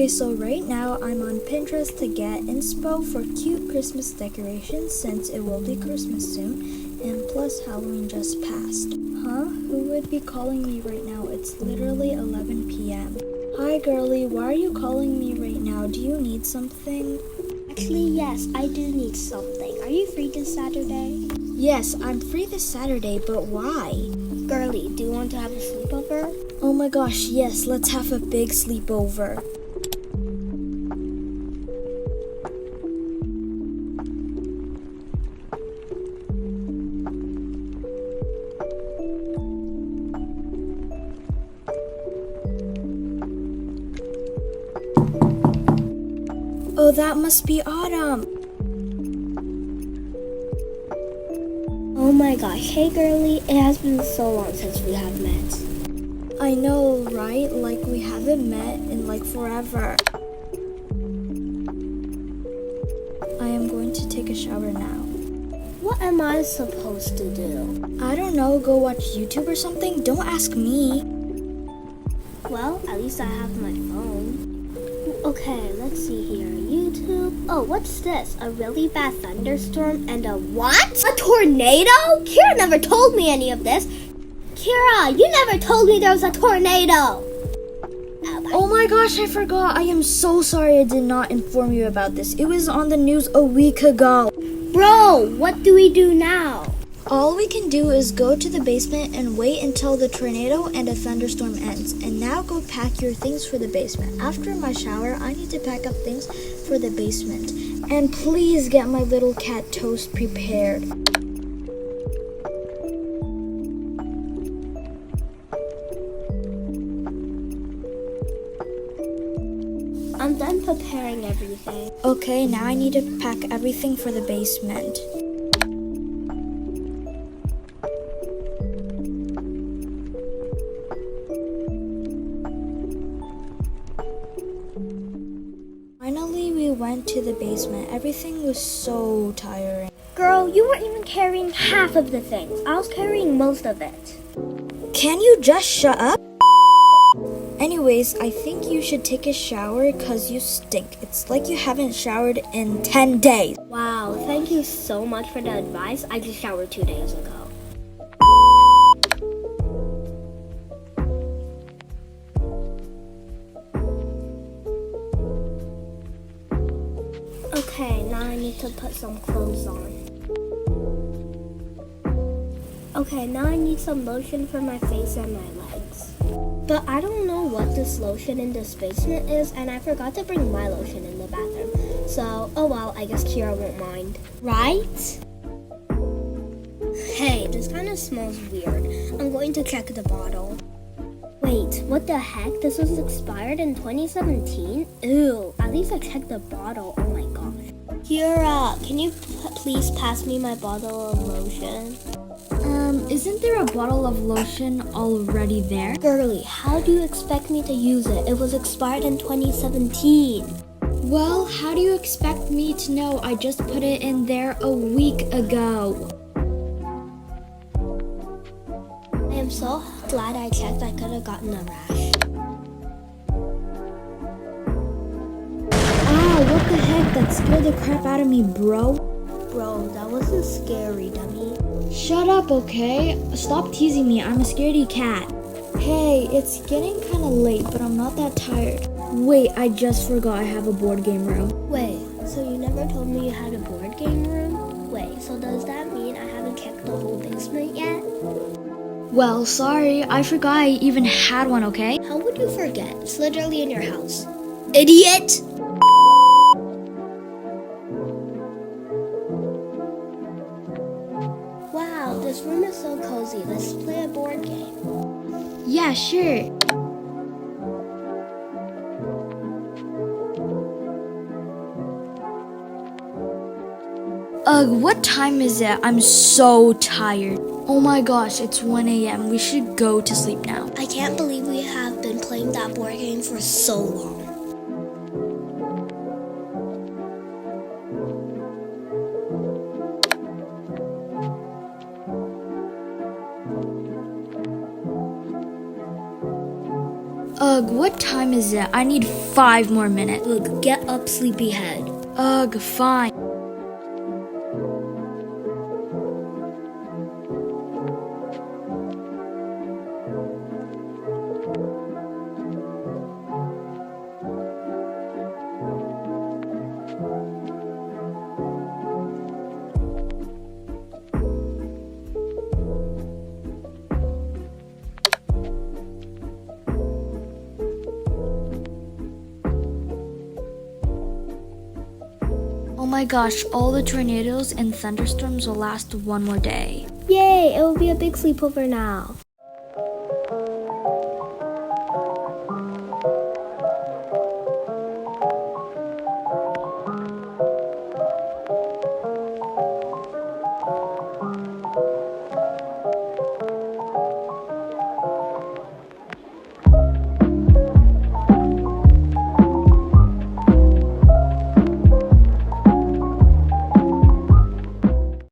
Okay, so right now I'm on Pinterest to get inspo for cute Christmas decorations since it will be Christmas soon, and plus Halloween just passed. Huh? Who would be calling me right now? It's literally 11 p.m. Hi girlie, why are you calling me right now? Do you need something? Actually, yes, I do need something. Are you free this Saturday? Yes, I'm free this Saturday, but why? Girlie, do you want to have a sleepover? Oh my gosh, yes, let's have a big sleepover. Oh, that must be Autumn. Oh my gosh, hey girlie, it has been so long since we have met. I know, right? Like we haven't met in like forever. I am going to take a shower now. What am I supposed to do? I don't know, go watch YouTube or something? Don't ask me. Well, at least I have my phone. Okay, let's see here. YouTube. Oh, what's this? A really bad thunderstorm and a what? A tornado? Kira never told me any of this. Kira, you never told me there was a tornado. Oh my gosh, I forgot. I am so sorry I did not inform you about this. It was on the news a week ago. Bro, what do we do now? All we can do is go to the basement and wait until the tornado and a thunderstorm ends. And now go pack your things for the basement. After my shower, I need to pack up things for the basement. And please get my little cat Toast prepared. I'm done preparing everything. Okay, now I need to pack everything for the basement. Finally, we went to the basement. Everything was so tiring. Girl, you weren't even carrying half of the things. I was carrying most of it. Can you just shut up? Anyways, I think you should take a shower because you stink. It's like you haven't showered in 10 days. Wow, thank you so much for the advice. I just showered 2 days ago. Okay, now I need to put some clothes on. Okay, now I need some lotion for my face and my legs. But I don't know what this lotion in this basement is, and I forgot to bring my lotion in the bathroom. So, oh well, I guess Kira won't mind. Right? Hey, this kind of smells weird. I'm going to check the bottle. Wait, what the heck? This was expired in 2017? Ew, at least I checked the bottle. Oh my gosh. Kira, can you please pass me my bottle of lotion? Isn't there a bottle of lotion already there? Girlie, how do you expect me to use it? It was expired in 2017. Well, how do you expect me to know? I just put it in there a week ago. I am so glad I checked. I could have gotten a rash. Ah, what the heck? That scared the crap out of me, bro. Bro, that wasn't scary, dummy. Shut up, okay? Stop teasing me. I'm a scaredy cat. Hey, it's getting kind of late, but I'm not that tired. Wait, I just forgot I have a board game room. Wait, so you never told me you had a board game room? Wait, so does that mean I haven't checked the whole basement yet? Well, sorry. I forgot I even had one, okay? How would you forget? It's literally in your house. Idiot! Wow, this room is so cozy. Let's play a board game. Yeah, sure. Ugh, what time is it? I'm so tired. Oh my gosh, it's 1 a.m. We should go to sleep now. I can't believe we have been playing that board game for so long. Ugh, what time is it? I need 5 more minutes. Look, get up, sleepyhead. Ugh, fine. Oh my gosh, all the tornadoes and thunderstorms will last one more day. Yay, it will be a big sleepover now.